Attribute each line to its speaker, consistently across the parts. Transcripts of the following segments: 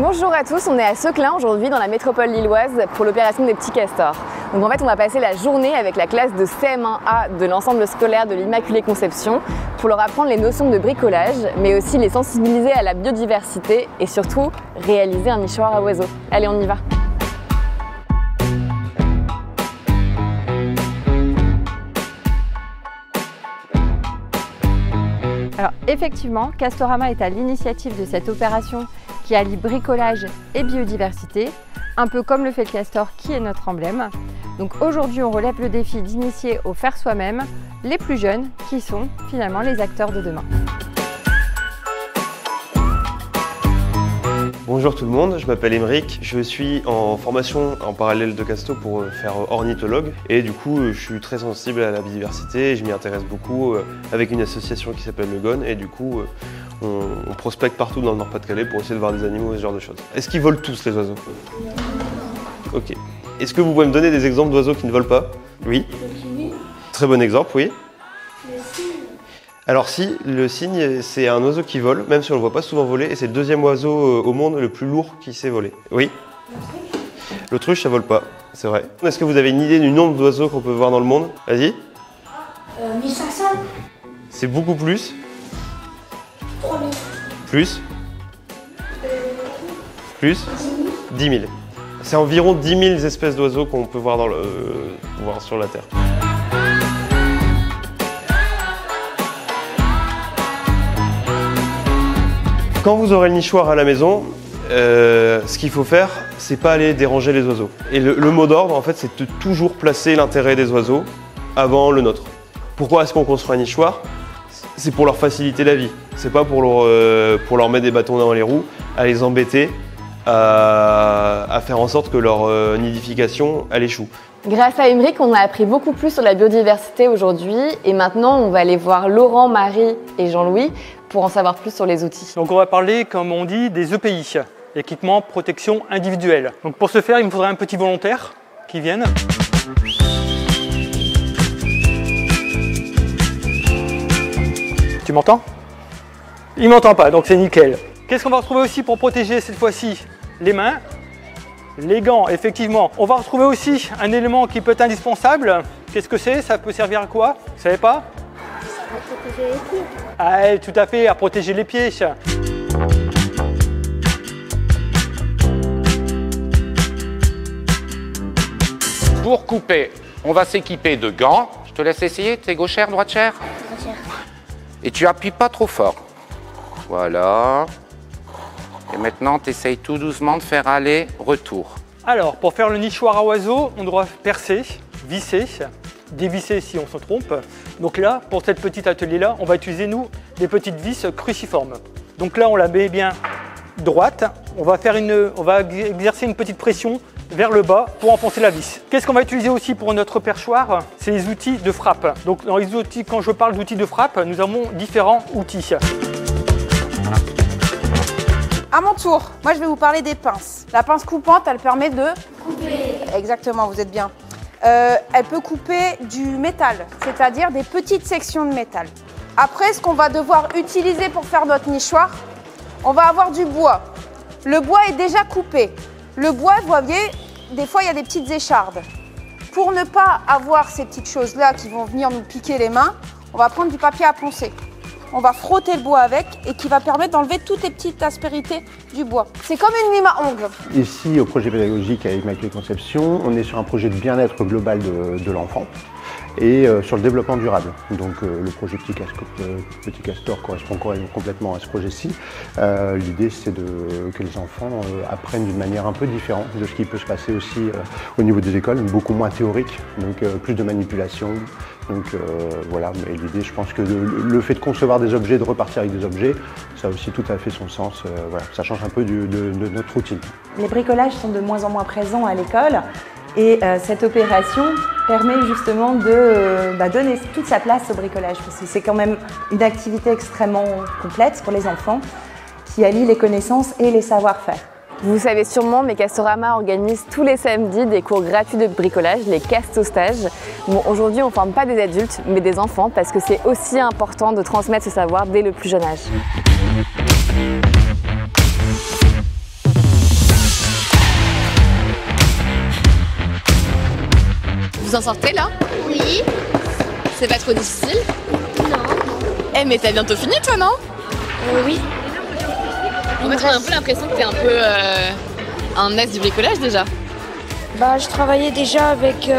Speaker 1: Bonjour à tous, on est à Seclin aujourd'hui dans la métropole lilloise pour l'opération des petits castors. Donc en fait on va passer la journée avec la classe de CM1A de l'ensemble scolaire de l'Immaculée Conception pour leur apprendre les notions de bricolage mais aussi les sensibiliser à la biodiversité et surtout réaliser un nichoir à oiseaux. Allez, on y va!
Speaker 2: Alors effectivement, Castorama est à l'initiative de cette opération qui allie bricolage et biodiversité, un peu comme le fait le castor qui est notre emblème. Donc aujourd'hui on relève le défi d'initier au faire soi-même les plus jeunes qui sont finalement les acteurs de demain.
Speaker 3: Bonjour tout le monde, je m'appelle Émeric, je suis en formation en parallèle de Casto pour faire ornithologue et du coup je suis très sensible à la biodiversité, je m'y intéresse beaucoup avec une association qui s'appelle le GON et du coup on prospecte partout dans le Nord-Pas-de-Calais pour essayer de voir des animaux et ce genre de choses. Est-ce qu'ils volent tous les oiseaux? Ok. Est-ce que vous pouvez me donner des exemples d'oiseaux qui ne volent pas? Oui. Très bon exemple, oui. Alors si, le cygne, c'est un oiseau qui vole, même si on ne le voit pas souvent voler, et c'est le deuxième oiseau au monde le plus lourd qui sait voler. Oui. L'autruche, ça vole pas, c'est vrai. Est-ce que vous avez une idée du nombre d'oiseaux qu'on peut voir dans le monde? Vas-y.
Speaker 4: 1500.
Speaker 3: C'est beaucoup plus.
Speaker 4: 3000.
Speaker 3: Plus. Plus. 10 000. C'est environ 10 000 espèces d'oiseaux qu'on peut voir, voir sur la Terre. Quand vous aurez le nichoir à la maison, ce qu'il faut faire, c'est pas aller déranger les oiseaux. Et le mot d'ordre, en fait, c'est de toujours placer l'intérêt des oiseaux avant le nôtre. Pourquoi est-ce qu'on construit un nichoir? C'est pour leur faciliter la vie. C'est pas pour leur mettre des bâtons dans les roues, à les embêter, à faire en sorte que leur nidification, elle échoue.
Speaker 1: Grâce à Émeric, on a appris beaucoup plus sur la biodiversité aujourd'hui et maintenant on va aller voir Laurent, Marie et Jean-Louis pour en savoir plus sur les outils.
Speaker 5: Donc on va parler, comme on dit, des EPI, équipements protection individuelle. Donc pour ce faire, il me faudrait un petit volontaire qui vienne. Tu m'entends? Il m'entend pas, donc c'est nickel. Qu'est-ce qu'on va retrouver aussi pour protéger cette fois-ci? Les mains, les gants, effectivement. On va retrouver aussi un élément qui peut être indispensable. Qu'est-ce que c'est? Ça peut servir à quoi? Vous savez pas?
Speaker 4: Ça va protéger les pieds.
Speaker 5: Ah, tout à fait, à protéger les pieds.
Speaker 6: Pour couper, on va s'équiper de gants. Je te laisse essayer, t'es gauchère, droitière?
Speaker 4: Droitière.
Speaker 6: Et tu appuies pas trop fort. Voilà. Et maintenant, tu essayes tout doucement de faire aller-retour.
Speaker 5: Alors, pour faire le nichoir à oiseaux, on doit percer, visser, dévisser si on se trompe. Donc là, pour cette petite atelier-là, on va utiliser, nous, des petites vis cruciformes. Donc là, on la met bien droite. On va exercer une petite pression vers le bas pour enfoncer la vis. Qu'est-ce qu'on va utiliser aussi pour notre perchoir? C'est les outils de frappe. Donc dans les outils, quand je parle d'outils de frappe, nous avons différents outils.
Speaker 7: À mon tour, moi je vais vous parler des pinces. La pince coupante, elle permet de
Speaker 4: Couper.
Speaker 7: Exactement, vous êtes bien. Elle peut couper du métal, c'est-à-dire des petites sections de métal. Après, ce qu'on va devoir utiliser pour faire notre nichoir, on va avoir du bois. Le bois est déjà coupé. Le bois, vous voyez, des fois il y a des petites échardes. Pour ne pas avoir ces petites choses-là qui vont venir nous piquer les mains, on va prendre du papier à poncer. On va frotter le bois avec et qui va permettre d'enlever toutes les petites aspérités du bois. C'est comme une lime à ongles.
Speaker 8: Ici, au projet pédagogique à Immaculée Conception, on est sur un projet de bien-être global de l'enfant et sur le développement durable. Donc le projet Petit Castor correspond complètement à ce projet-ci. L'idée, c'est que les enfants apprennent d'une manière un peu différente de ce qui peut se passer aussi au niveau des écoles, beaucoup moins théorique, donc plus de manipulation. Donc voilà, mais l'idée, je pense que le fait de concevoir des objets, de repartir avec des objets, ça a aussi tout à fait son sens. Voilà, ça change un peu de notre routine.
Speaker 2: Les bricolages sont de moins en moins présents à l'école et cette opération permet justement de donner toute sa place au bricolage parce que c'est quand même une activité extrêmement complète pour les enfants qui allie les connaissances et les savoir-faire.
Speaker 1: Vous le savez sûrement, mais Castorama organise tous les samedis des cours gratuits de bricolage, les Casto-stages. Bon, aujourd'hui, on ne forme pas des adultes, mais des enfants, parce que c'est aussi important de transmettre ce savoir dès le plus jeune âge. Vous en sortez là?
Speaker 4: Oui.
Speaker 1: C'est pas trop difficile?
Speaker 4: Non.
Speaker 1: Eh mais t'as bientôt fini toi, non?
Speaker 4: Oui.
Speaker 1: En fait, on a un peu l'impression que t'es un peu un as du bricolage déjà.
Speaker 9: Bah, je travaillais déjà avec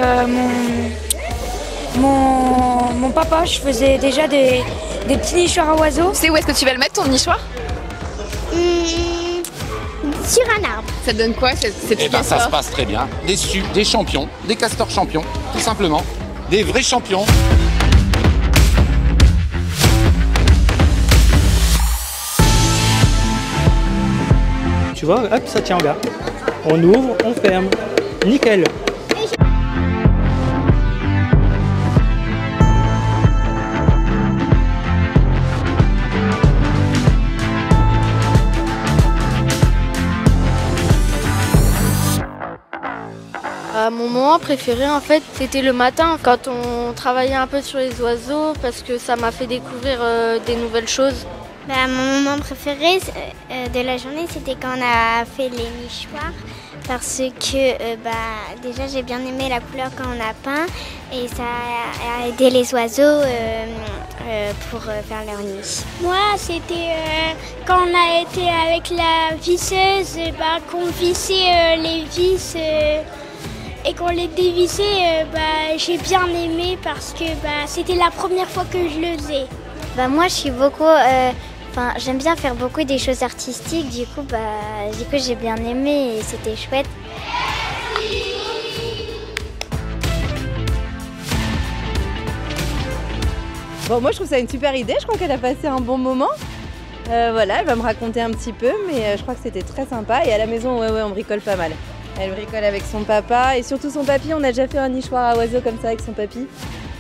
Speaker 9: mon papa, je faisais déjà des petits nichoirs à oiseaux.
Speaker 1: Tu sais où est-ce que tu vas le mettre ton nichoir?
Speaker 4: Sur un arbre.
Speaker 1: Ça te donne quoi ces petits
Speaker 6: Eh ben, ça
Speaker 1: castors?
Speaker 6: se passe très bien. Des champions, des castors champions, tout simplement. Des vrais champions.
Speaker 5: Tu vois, hop, ça tient là. On ouvre, on ferme. Nickel.
Speaker 10: Mon moment préféré en fait c'était le matin quand on travaillait un peu sur les oiseaux parce que ça m'a fait découvrir des nouvelles choses.
Speaker 4: Mon moment préféré de la journée, c'était quand on a fait les nichoirs parce que déjà j'ai bien aimé la couleur quand on a peint et ça a aidé les oiseaux pour faire leur nid.
Speaker 11: Moi, c'était quand on a été avec la visseuse, qu'on vissait les vis et qu'on les dévissait, j'ai bien aimé parce que c'était la première fois que je le faisais.
Speaker 4: Moi, je suis beaucoup... j'aime bien faire beaucoup des choses artistiques, du coup j'ai bien aimé et c'était chouette.
Speaker 2: Bon, moi je trouve ça une super idée, je crois qu'elle a passé un bon moment. Voilà, elle va me raconter un petit peu, mais je crois que c'était très sympa. Et à la maison, ouais, on bricole pas mal. Elle bricole avec son papa et surtout son papy. On a déjà fait un nichoir à oiseaux comme ça avec son papy.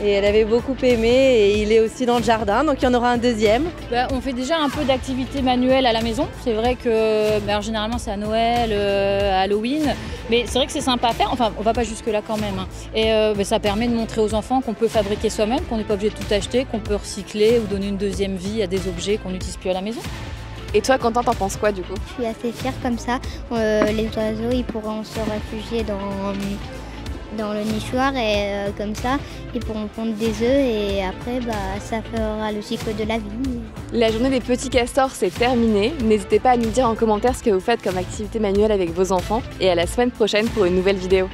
Speaker 2: Et elle avait beaucoup aimé et il est aussi dans le jardin, donc il y en aura un deuxième.
Speaker 12: On fait déjà un peu d'activités manuelles à la maison. C'est vrai que généralement c'est à Noël, à Halloween, mais c'est vrai que c'est sympa à faire. Enfin, on va pas jusque là quand même. Et ça permet de montrer aux enfants qu'on peut fabriquer soi-même, qu'on n'est pas obligé de tout acheter, qu'on peut recycler ou donner une deuxième vie à des objets qu'on n'utilise plus à la maison.
Speaker 1: Et toi, Quentin, t'en penses quoi du coup?
Speaker 4: Je suis assez fière comme ça. Les oiseaux, ils pourront se réfugier dans le nichoir et comme ça, ils pourront pondre des œufs et après, ça fera le cycle de la vie.
Speaker 1: La journée des petits castors, c'est terminé. N'hésitez pas à nous dire en commentaire ce que vous faites comme activité manuelle avec vos enfants et à la semaine prochaine pour une nouvelle vidéo.